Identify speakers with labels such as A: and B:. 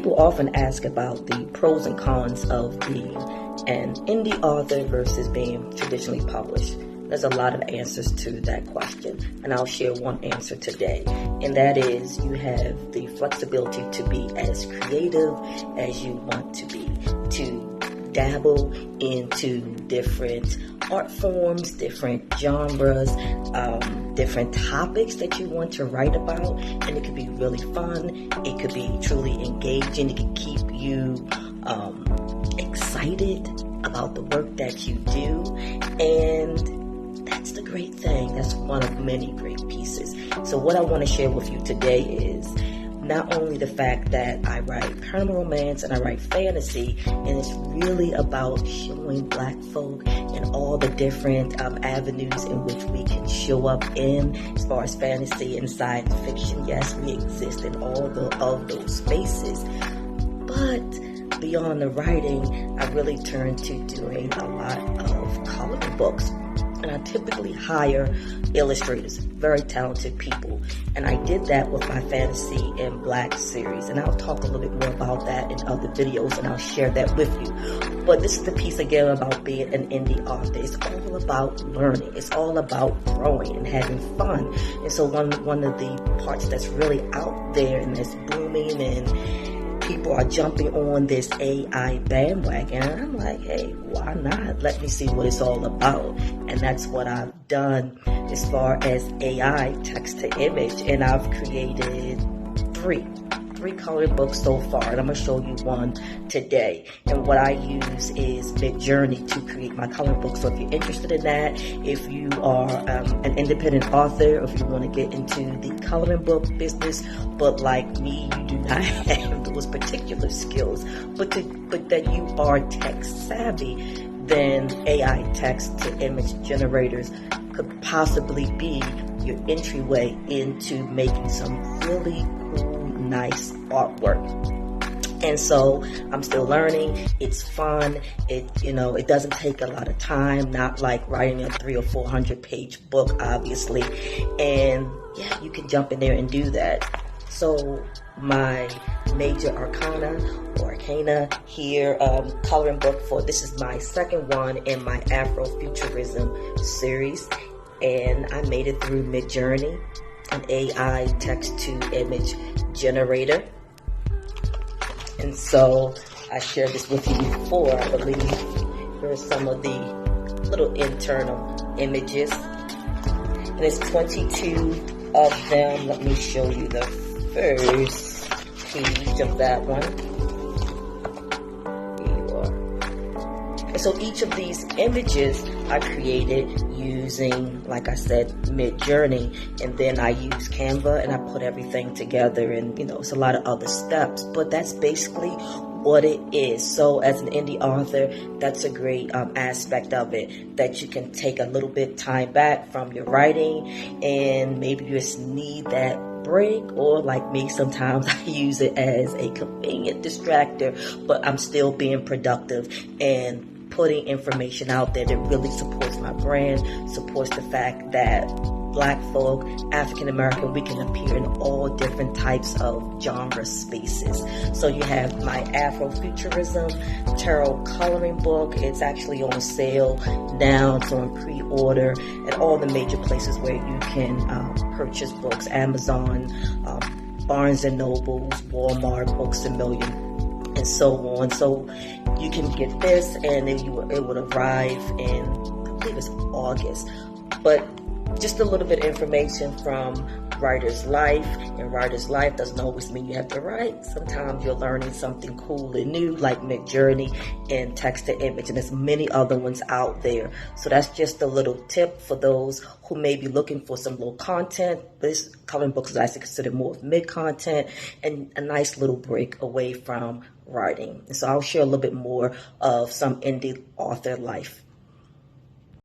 A: People often ask about the pros and cons of being an indie author versus being traditionally published. There's a lot of answers to that question, and I'll share one answer today, and that is you have the flexibility to be as creative as you want to be, to dabble into different art forms, different genres, different topics that you want to write about, and it could be really fun, it could be truly engaging, it could keep you excited about the work that you do, and that's the great thing. That's one of many great pieces. So what I want to share with you today is not only the fact that I write paranormal romance and I write fantasy, and it's really about showing Black folk and all the different avenues in which we can show up in as far as fantasy and science fiction. Yes, we exist in all of those spaces, but beyond the writing, I really turn to doing a lot of coloring books. And I typically hire illustrators, very talented people. And I did that with my Fantasy in Black series. And I'll talk a little bit more about that in other videos, and I'll share that with you. But this is the piece again about being an indie author. It's all about learning. It's all about growing and having fun. And so one of the parts that's really out there and that's booming, and people are jumping on this AI bandwagon. And I'm like, hey, why not? Let me see what it's all about. And that's what I've done as far as AI, text to image. And I've created three coloring books so far. And I'm going to show you one today. And what I use is Midjourney to create my coloring book. So if you're interested in that, if you are an independent author, or if you want to get into the coloring book business, but like me, you do not have those particular skills, but that you are tech savvy, then AI text to image generators could possibly be your entryway into making some really cool, nice artwork. And so I'm still learning. It's fun. It doesn't take a lot of time, not like writing a 300 or 400 page book, obviously. And yeah, you can jump in there and do that. So my Major Arcana here coloring book this is my second one in my Afrofuturism series, and I made it through Midjourney, an AI text to image generator. And so I shared this with you before, I believe. Here are some of the little internal images, and there's 22 of them. Let me show you the first page of that one. Here you are. And so each of these images I created using, like I said, Midjourney, and then I use Canva and I put everything together, and it's a lot of other steps, but that's basically what it is. So as an indie author, that's a great aspect of it, that you can take a little bit time back from your writing, and maybe you just need that break, or like me, sometimes I use it as a convenient distractor, but I'm still being productive and putting information out there that really supports my brand, supports the fact that Black folk, African American, we can appear in all different types of genre spaces. So you have my Afrofuturism tarot coloring book. It's actually on sale now. It's on pre-order at all the major places where you can purchase books: Amazon, Barnes and Nobles, Walmart, Books A Million, and so on. So you can get this, and then it would arrive in, I believe it's August. But just a little bit of information from writer's life, and writer's life doesn't always mean you have to write. Sometimes you're learning something cool and new, like Midjourney and text to image, and there's many other ones out there. So that's just a little tip for those who may be looking for some little content. This coloring book is actually considered more of mid-content and a nice little break away from writing. And so I'll share a little bit more of some indie author life